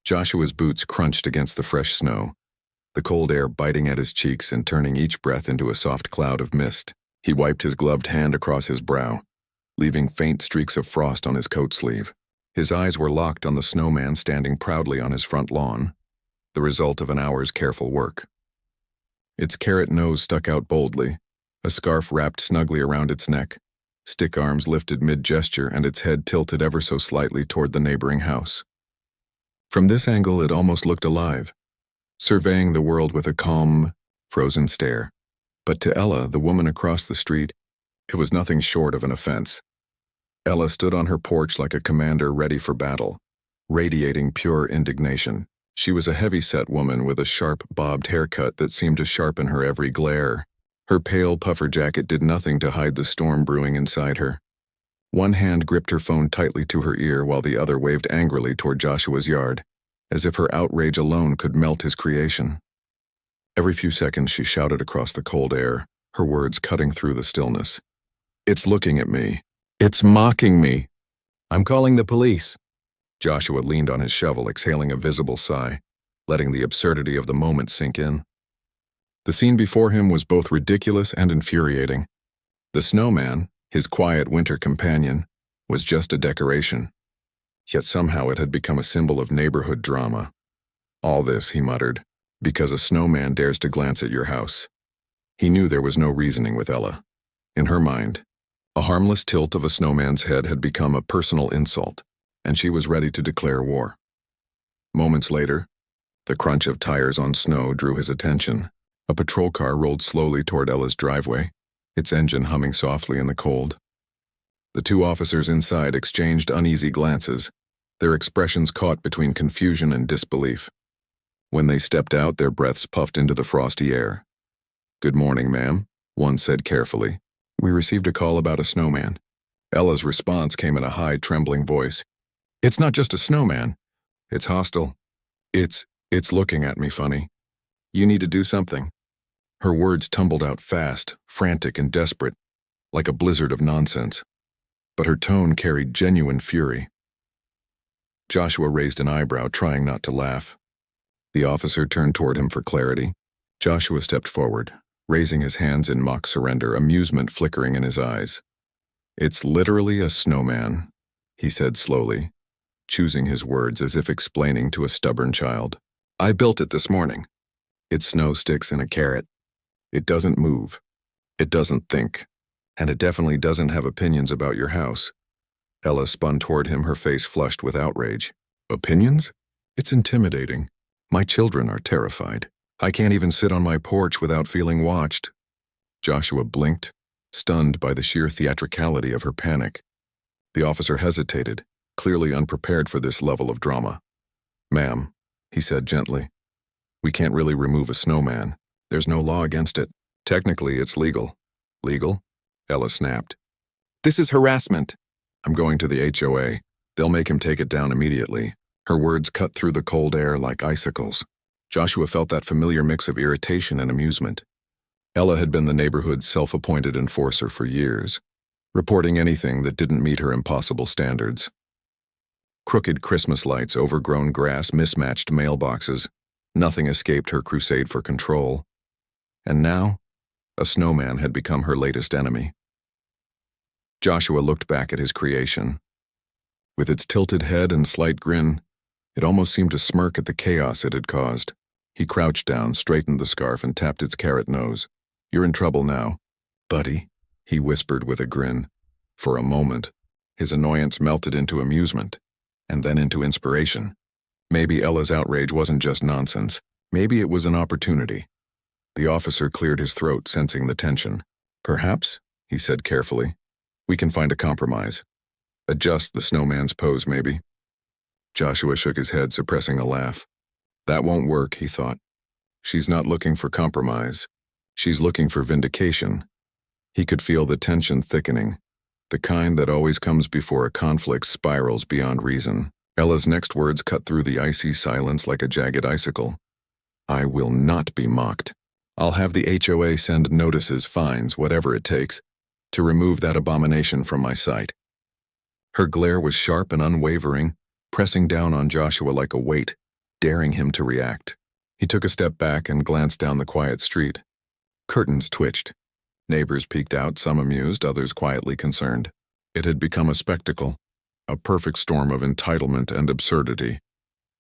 Joshua's boots crunched against the fresh snow, the cold air biting at his cheeks and turning each breath into a soft cloud of mist. He wiped his gloved hand across his brow, leaving faint streaks of frost on his coat sleeve. His eyes were locked on the snowman standing proudly on his front lawn, the result of an hour's careful work. Its carrot nose stuck out boldly, a scarf wrapped snugly around its neck, stick arms lifted mid-gesture, and its head tilted ever so slightly toward the neighboring house. From this angle it almost looked alive, surveying the world with a calm, frozen stare. But to Ella, the woman across the street, it was nothing short of an offense. Ella stood on her porch like a commander ready for battle, radiating pure indignation. She was a heavy-set woman with a sharp, bobbed haircut that seemed to sharpen her every glare. Her pale puffer jacket did nothing to hide the storm brewing inside her. One hand gripped her phone tightly to her ear while the other waved angrily toward Joshua's yard, as if her outrage alone could melt his creation. Every few seconds she shouted across the cold air, her words cutting through the stillness. "It's looking at me. It's mocking me. I'm calling the police." Joshua leaned on his shovel, exhaling a visible sigh, letting the absurdity of the moment sink in. The scene before him was both ridiculous and infuriating. The snowman, his quiet winter companion, was just a decoration. Yet somehow it had become a symbol of neighborhood drama. "All this," he muttered, "because a snowman dares to glance at your house." He knew there was no reasoning with Ella. In her mind, a harmless tilt of a snowman's head had become a personal insult, and she was ready to declare war. Moments later, the crunch of tires on snow drew his attention. A patrol car rolled slowly toward Ella's driveway, its engine humming softly in the cold. The two officers inside exchanged uneasy glances, their expressions caught between confusion and disbelief. When they stepped out, their breaths puffed into the frosty air. "Good morning, ma'am," one said carefully. "We received a call about a snowman." Ella's response came in a high, trembling voice. "It's not just a snowman. It's hostile. It's looking at me funny. You need to do something." Her words tumbled out fast, frantic and desperate, like a blizzard of nonsense. But her tone carried genuine fury. Joshua raised an eyebrow, trying not to laugh. The officer turned toward him for clarity. Joshua stepped forward, raising his hands in mock surrender, amusement flickering in his eyes. "It's literally a snowman," he said slowly, choosing his words as if explaining to a stubborn child. "I built it this morning. It's snow sticks and a carrot. It doesn't move. It doesn't think. And it definitely doesn't have opinions about your house." Ella spun toward him, her face flushed with outrage. "Opinions? It's intimidating. My children are terrified. I can't even sit on my porch without feeling watched." Joshua blinked, stunned by the sheer theatricality of her panic. The officer hesitated, clearly unprepared for this level of drama. "Ma'am," he said gently, "we can't really remove a snowman. There's no law against it. Technically, it's legal." "Legal?" Ella snapped. "This is harassment." "I'm going to the HOA. They'll make him take it down immediately." Her words cut through the cold air like icicles. Joshua felt that familiar mix of irritation and amusement. Ella had been the neighborhood's self-appointed enforcer for years, reporting anything that didn't meet her impossible standards. Crooked Christmas lights, overgrown grass, mismatched mailboxes. Nothing escaped her crusade for control. And now, a snowman had become her latest enemy. Joshua looked back at his creation. With its tilted head and slight grin, it almost seemed to smirk at the chaos it had caused. He crouched down, straightened the scarf, and tapped its carrot nose. "You're in trouble now, buddy," he whispered with a grin. For a moment, his annoyance melted into amusement, and then into inspiration. Maybe Ella's outrage wasn't just nonsense. Maybe it was an opportunity. The officer cleared his throat, sensing the tension. "Perhaps," he said carefully, "we can find a compromise. Adjust the snowman's pose, maybe." Joshua shook his head, suppressing a laugh. That won't work, he thought. She's not looking for compromise. She's looking for vindication. He could feel the tension thickening, the kind that always comes before a conflict spirals beyond reason. Ella's next words cut through the icy silence like a jagged icicle. "I will not be mocked. I'll have the HOA send notices, fines, whatever it takes, to remove that abomination from my sight." Her glare was sharp and unwavering, pressing down on Joshua like a weight. daring him to react. He took a step back and glanced down the quiet street. Curtains twitched. Neighbors peeked out, some amused, others quietly concerned. It had become a spectacle, a perfect storm of entitlement and absurdity.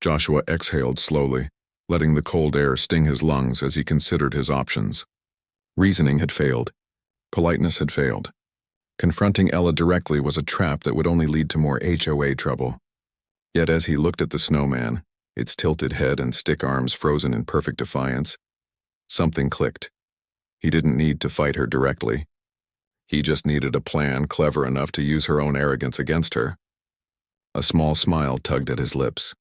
Joshua exhaled slowly, letting the cold air sting his lungs as he considered his options. Reasoning had failed. Politeness had failed. Confronting Ella directly was a trap that would only lead to more HOA trouble. Yet as he looked at the snowman, its tilted head and stick arms frozen in perfect defiance, something clicked. He didn't need to fight her directly. He just needed a plan clever enough to use her own arrogance against her. A small smile tugged at his lips.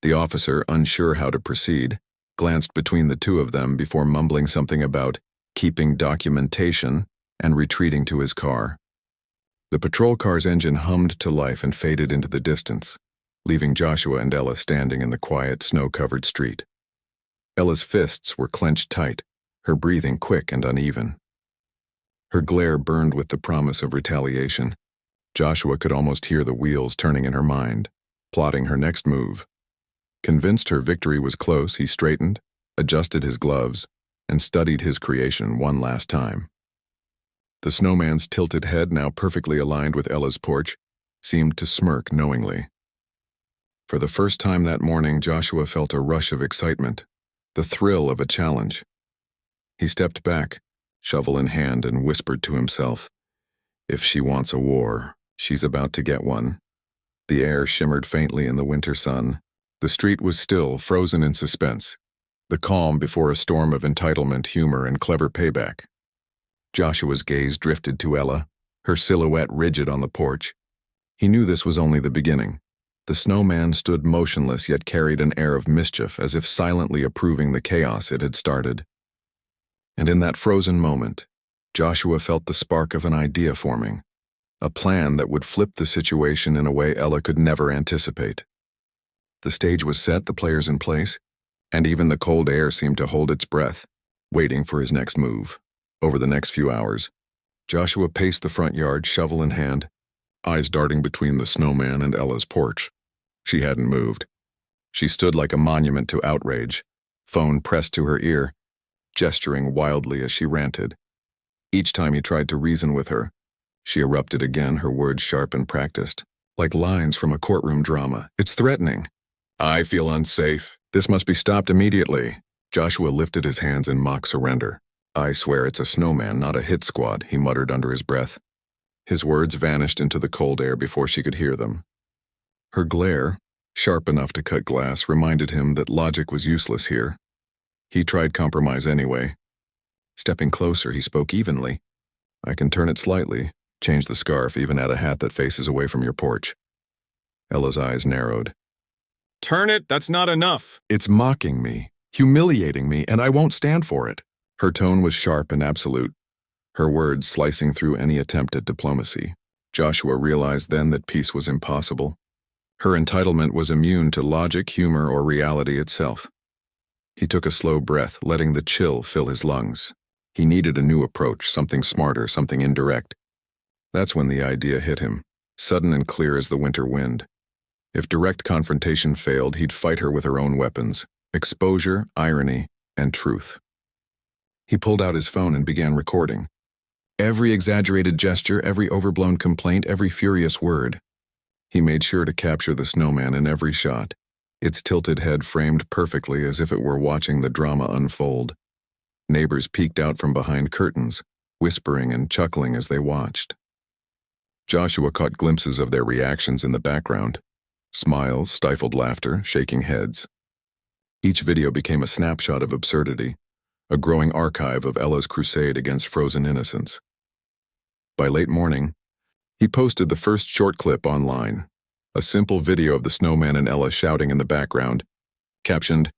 The officer, unsure how to proceed, glanced between the two of them before mumbling something about keeping documentation and retreating to his car. The patrol car's engine hummed to life and faded into the distance, leaving Joshua and Ella standing in the quiet, snow-covered street. Ella's fists were clenched tight, her breathing quick and uneven. Her glare burned with the promise of retaliation. Joshua could almost hear the wheels turning in her mind, plotting her next move. Convinced her victory was close, he straightened, adjusted his gloves, and studied his creation one last time. The snowman's tilted head, now perfectly aligned with Ella's porch, seemed to smirk knowingly. For the first time that morning, Joshua felt a rush of excitement, the thrill of a challenge. He stepped back, shovel in hand, and whispered to himself, "If she wants a war, she's about to get one." The air shimmered faintly in the winter sun. The street was still, frozen in suspense, the calm before a storm of entitlement, humor, and clever payback. Joshua's gaze drifted to Ella, her silhouette rigid on the porch. He knew this was only the beginning. The snowman stood motionless yet carried an air of mischief, as if silently approving the chaos it had started. And in that frozen moment, Joshua felt the spark of an idea forming, a plan that would flip the situation in a way Ella could never anticipate. The stage was set, the players in place, and even the cold air seemed to hold its breath, waiting for his next move. Over the next few hours, Joshua paced the front yard, shovel in hand, eyes darting between the snowman and Ella's porch. She hadn't moved. She stood like a monument to outrage, phone pressed to her ear, gesturing wildly as she ranted. Each time he tried to reason with her, she erupted again, her words sharp and practiced, like lines from a courtroom drama. "It's threatening. I feel unsafe. This must be stopped immediately." Joshua lifted his hands in mock surrender. "I swear it's a snowman, not a hit squad," he muttered under his breath. His words vanished into the cold air before she could hear them. Her glare, sharp enough to cut glass, reminded him that logic was useless here. He tried compromise anyway. Stepping closer, he spoke evenly. "I can turn it slightly, change the scarf, even add a hat that faces away from your porch." Ella's eyes narrowed. "Turn it? That's not enough." "It's mocking me, humiliating me, and I won't stand for it." Her tone was sharp and absolute, her words slicing through any attempt at diplomacy. Joshua realized then that peace was impossible. Her entitlement was immune to logic, humor, or reality itself. He took a slow breath, letting the chill fill his lungs. He needed a new approach, something smarter, something indirect. That's when the idea hit him, sudden and clear as the winter wind. If direct confrontation failed, he'd fight her with her own weapons: exposure, irony, and truth. He pulled out his phone and began recording. Every exaggerated gesture, every overblown complaint, every furious word. He made sure to capture the snowman in every shot, its tilted head framed perfectly as if it were watching the drama unfold. Neighbors peeked out from behind curtains, whispering and chuckling as they watched. Joshua caught glimpses of their reactions in the background: smiles, stifled laughter, shaking heads. Each video became a snapshot of absurdity, a growing archive of Ella's crusade against frozen innocence. By late morning, he posted the first short clip online, a simple video of the snowman and Ella shouting in the background, captioned,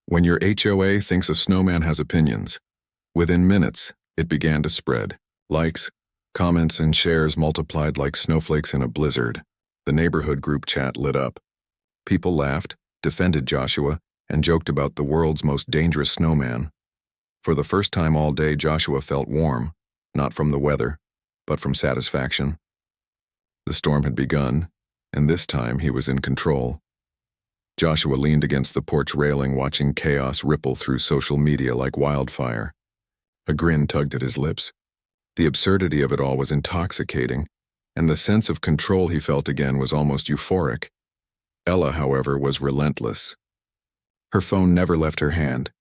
"When your HOA thinks a snowman has opinions." Within minutes, it began to spread. Likes, comments, and shares multiplied like snowflakes in a blizzard. The neighborhood group chat lit up. People laughed, defended Joshua, and joked about the world's most dangerous snowman. For the first time all day, Joshua felt warm, not from the weather, but from satisfaction. The storm had begun, and this time he was in control. Joshua leaned against the porch railing, watching chaos ripple through social media like wildfire. A grin tugged at his lips. The absurdity of it all was intoxicating, and the sense of control he felt again was almost euphoric. Ella, however, was relentless. Her phone never left her hand.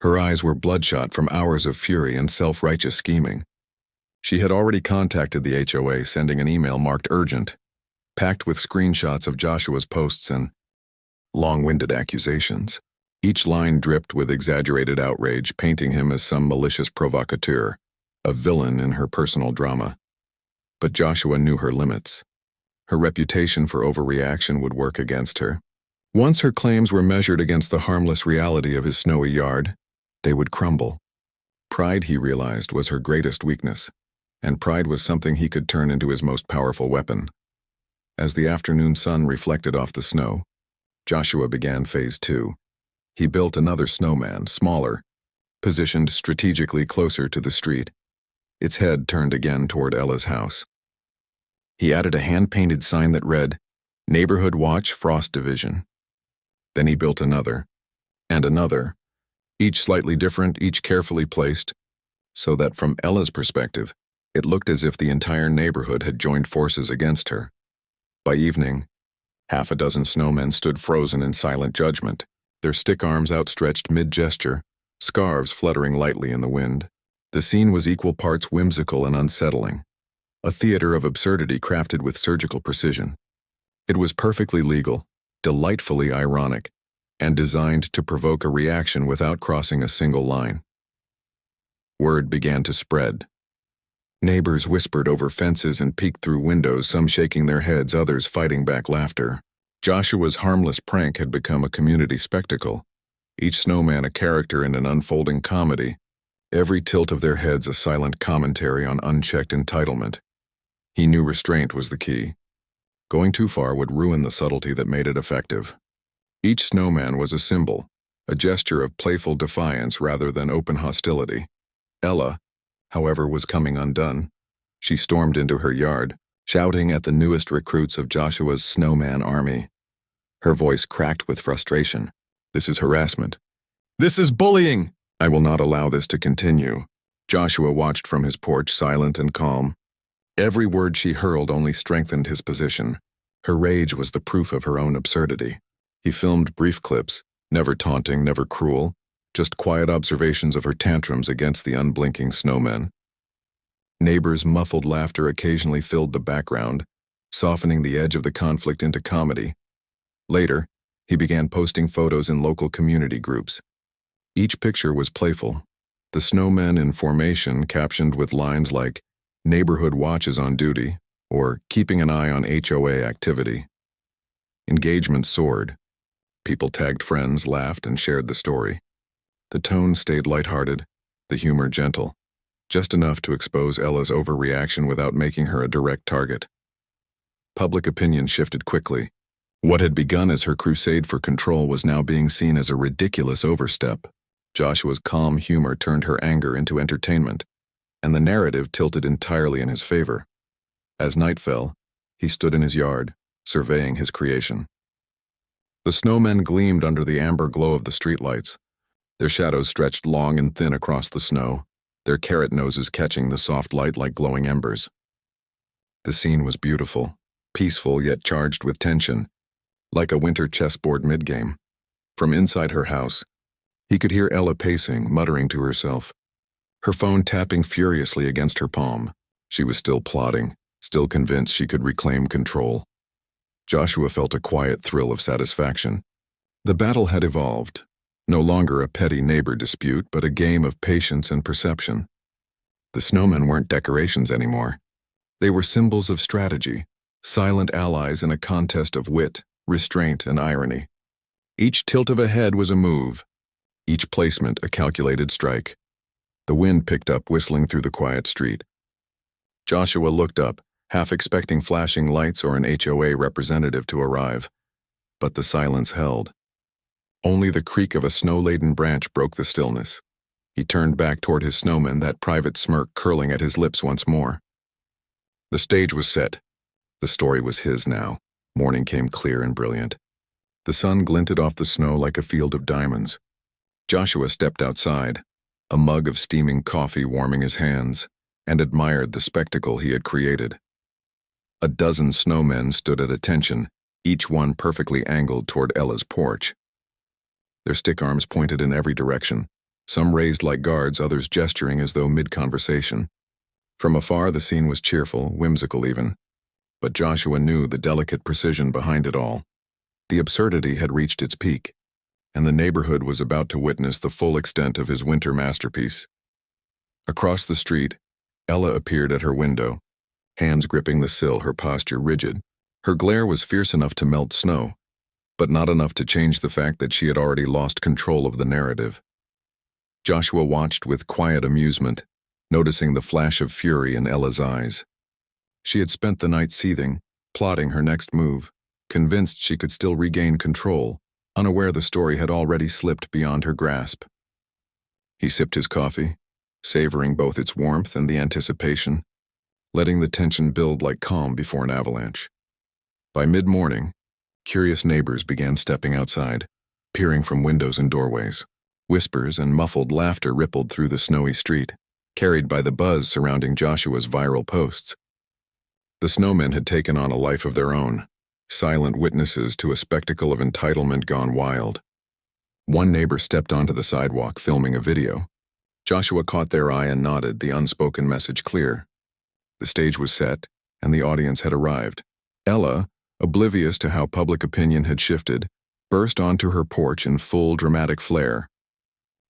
Her eyes were bloodshot from hours of fury and self-righteous scheming. She had already contacted the HOA, sending an email marked urgent, packed with screenshots of Joshua's posts and long-winded accusations. Each line dripped with exaggerated outrage, painting him as some malicious provocateur, a villain in her personal drama. But Joshua knew her limits. Her reputation for overreaction would work against her. Once her claims were measured against the harmless reality of his snowy yard, they would crumble. Pride, he realized, was her greatest weakness, and pride was something he could turn into his most powerful weapon. As the afternoon sun reflected off the snow, Joshua began phase 2. He built another snowman, smaller, positioned strategically closer to the street, its head turned again toward Ella's house. He added a hand-painted sign that read, "Neighborhood Watch, Frost Division." Then he built another, and another, each slightly different, each carefully placed, so that from Ella's perspective, it looked as if the entire neighborhood had joined forces against her. By evening, half a dozen snowmen stood frozen in silent judgment, their stick arms outstretched mid-gesture, scarves fluttering lightly in the wind. The scene was equal parts whimsical and unsettling, a theater of absurdity crafted with surgical precision. It was perfectly legal, delightfully ironic, and designed to provoke a reaction without crossing a single line. Word began to spread. Neighbors whispered over fences and peeked through windows, some shaking their heads, others fighting back laughter. Joshua's harmless prank had become a community spectacle, each snowman a character in an unfolding comedy, every tilt of their heads a silent commentary on unchecked entitlement. He knew restraint was the key. Going too far would ruin the subtlety that made it effective. Each snowman was a symbol, a gesture of playful defiance rather than open hostility. Ella, however, was coming undone. She stormed into her yard, shouting at the newest recruits of Joshua's snowman army. Her voice cracked with frustration. "This is harassment. This is bullying! I will not allow this to continue." Joshua watched from his porch, silent and calm. Every word she hurled only strengthened his position. Her rage was the proof of her own absurdity. He filmed brief clips, never taunting, never cruel, just quiet observations of her tantrums against the unblinking snowmen. Neighbors' muffled laughter occasionally filled the background, softening the edge of the conflict into comedy. Later, he began posting photos in local community groups. Each picture was playful, the snowmen in formation captioned with lines like, "Neighborhood Watch is on duty," or "Keeping an eye on HOA activity." Engagement soared. People tagged friends, laughed, and shared the story. The tone stayed lighthearted, the humor gentle, just enough to expose Ella's overreaction without making her a direct target. Public opinion shifted quickly. What had begun as her crusade for control was now being seen as a ridiculous overstep. Joshua's calm humor turned her anger into entertainment, and the narrative tilted entirely in his favor. As night fell, he stood in his yard, surveying his creation. The snowmen gleamed under the amber glow of the streetlights. Their shadows stretched long and thin across the snow, their carrot noses catching the soft light like glowing embers. The scene was beautiful, peaceful yet charged with tension, like a winter chessboard mid-game. From inside her house, he could hear Ella pacing, muttering to herself, her phone tapping furiously against her palm. She was still plotting, still convinced she could reclaim control. Joshua felt a quiet thrill of satisfaction. The battle had evolved, no longer a petty neighbor dispute, but a game of patience and perception. The snowmen weren't decorations anymore. They were symbols of strategy, silent allies in a contest of wit, restraint, and irony. Each tilt of a head was a move, each placement a calculated strike. The wind picked up, whistling through the quiet street. Joshua looked up, half expecting flashing lights or an HOA representative to arrive. But the silence held. Only the creak of a snow-laden branch broke the stillness. He turned back toward his snowman, that private smirk curling at his lips once more. The stage was set. The story was his now. Morning came clear and brilliant. The sun glinted off the snow like a field of diamonds. Joshua stepped outside, a mug of steaming coffee warming his hands, and admired the spectacle he had created. A dozen snowmen stood at attention, each one perfectly angled toward Ella's porch. Their stick arms pointed in every direction, some raised like guards, others gesturing as though mid-conversation. From afar, the scene was cheerful, whimsical even, but Joshua knew the delicate precision behind it all. The absurdity had reached its peak, and the neighborhood was about to witness the full extent of his winter masterpiece. Across the street, Ella appeared at her window, hands gripping the sill, her posture rigid. Her glare was fierce enough to melt snow, but not enough to change the fact that she had already lost control of the narrative. Joshua watched with quiet amusement, noticing the flash of fury in Ella's eyes. She had spent the night seething, plotting her next move, convinced she could still regain control, unaware the story had already slipped beyond her grasp. He sipped his coffee, savoring both its warmth and the anticipation, letting the tension build like calm before an avalanche. By mid-morning, curious neighbors began stepping outside, peering from windows and doorways. Whispers and muffled laughter rippled through the snowy street, carried by the buzz surrounding Joshua's viral posts. The snowmen had taken on a life of their own, silent witnesses to a spectacle of entitlement gone wild. One neighbor stepped onto the sidewalk, filming a video. Joshua caught their eye and nodded, the unspoken message clear. The stage was set, and the audience had arrived. Ella, oblivious to how public opinion had shifted, burst onto her porch in full dramatic flair.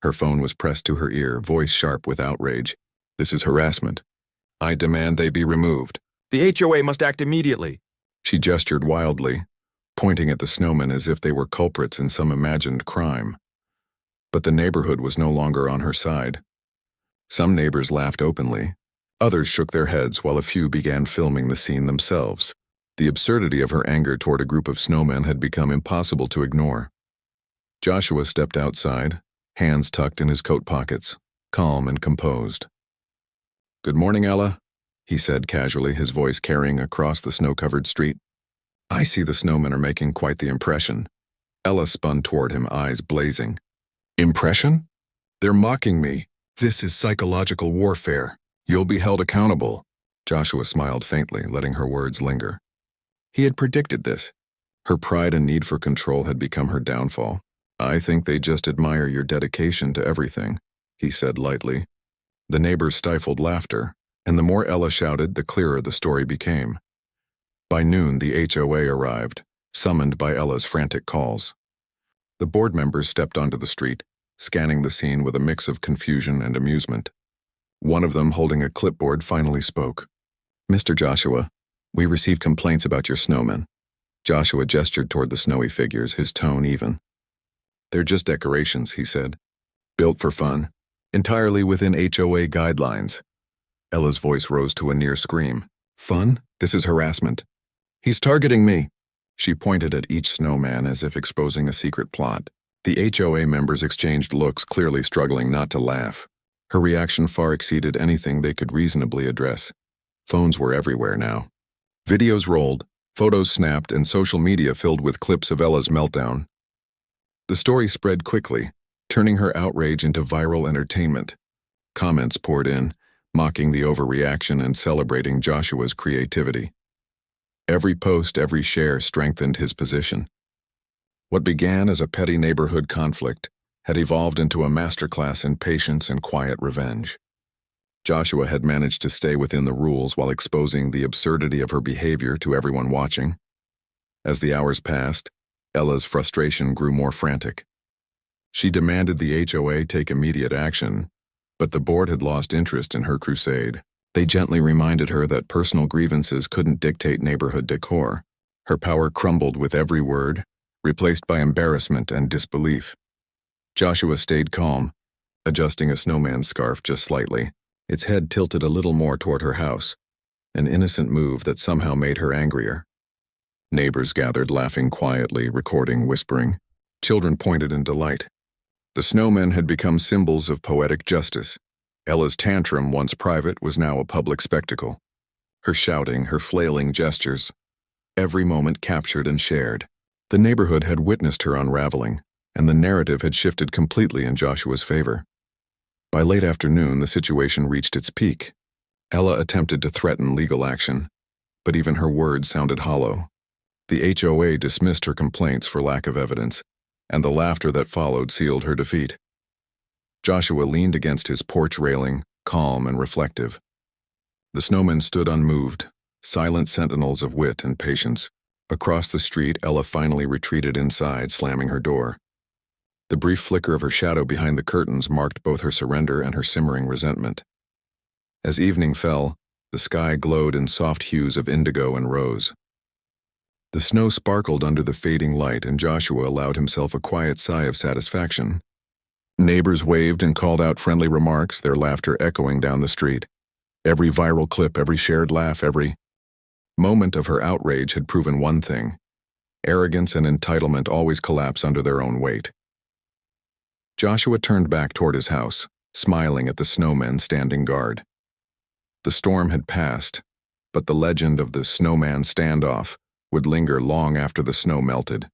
Her phone was pressed to her ear, voice sharp with outrage. "This is harassment. I demand they be removed. The HOA must act immediately." She gestured wildly, pointing at the snowmen as if they were culprits in some imagined crime. But the neighborhood was no longer on her side. Some neighbors laughed openly. Others shook their heads while a few began filming the scene themselves. The absurdity of her anger toward a group of snowmen had become impossible to ignore. Joshua stepped outside, hands tucked in his coat pockets, calm and composed. "Good morning, Ella," he said casually, his voice carrying across the snow-covered street. "I see the snowmen are making quite the impression." Ella spun toward him, eyes blazing. "Impression? They're mocking me. This is psychological warfare. You'll be held accountable." Joshua smiled faintly, letting her words linger. He had predicted this. Her pride and need for control had become her downfall. "I think they just admire your dedication to everything," he said lightly. The neighbors stifled laughter, and the more Ella shouted, the clearer the story became. By noon, the HOA arrived, summoned by Ella's frantic calls. The board members stepped onto the street, scanning the scene with a mix of confusion and amusement. One of them, holding a clipboard, finally spoke. "Mr. Joshua, we received complaints about your snowmen." Joshua gestured toward the snowy figures, his tone even. "They're just decorations," he said. "Built for fun, entirely within HOA guidelines." Ella's voice rose to a near scream. "Fun? This is harassment. He's targeting me." She pointed at each snowman as if exposing a secret plot. The HOA members exchanged looks, clearly struggling not to laugh. Her reaction far exceeded anything they could reasonably address. Phones were everywhere now. Videos rolled, photos snapped, and social media filled with clips of Ella's meltdown. The story spread quickly, turning her outrage into viral entertainment. Comments poured in, mocking the overreaction and celebrating Joshua's creativity. Every post, every share strengthened his position. What began as a petty neighborhood conflict had evolved into a masterclass in patience and quiet revenge. Joshua had managed to stay within the rules while exposing the absurdity of her behavior to everyone watching. As the hours passed, Ella's frustration grew more frantic. She demanded the HOA take immediate action, but the board had lost interest in her crusade. They gently reminded her that personal grievances couldn't dictate neighborhood decor. Her power crumbled with every word, replaced by embarrassment and disbelief. Joshua stayed calm, adjusting a snowman's scarf just slightly, its head tilted a little more toward her house, an innocent move that somehow made her angrier. Neighbors gathered, laughing quietly, recording, whispering. Children pointed in delight. The snowmen had become symbols of poetic justice. Ella's tantrum, once private, was now a public spectacle. Her shouting, her flailing gestures, every moment captured and shared. The neighborhood had witnessed her unraveling, and the narrative had shifted completely in Joshua's favor. By late afternoon, the situation reached its peak. Ella attempted to threaten legal action, but even her words sounded hollow. The HOA dismissed her complaints for lack of evidence, and the laughter that followed sealed her defeat. Joshua leaned against his porch railing, calm and reflective. The Snowman stood unmoved, silent sentinels of wit and patience. Across the street, Ella finally retreated inside, slamming her door. The brief flicker of her shadow behind the curtains marked both her surrender and her simmering resentment. As evening fell, the sky glowed in soft hues of indigo and rose. The snow sparkled under the fading light, and Joshua allowed himself a quiet sigh of satisfaction. Neighbors waved and called out friendly remarks, their laughter echoing down the street. Every viral clip, every shared laugh, every moment of her outrage had proven one thing: arrogance and entitlement always collapse under their own weight. Joshua turned back toward his house, smiling at the snowmen standing guard. The storm had passed, but the legend of the Snowman standoff would linger long after the snow melted.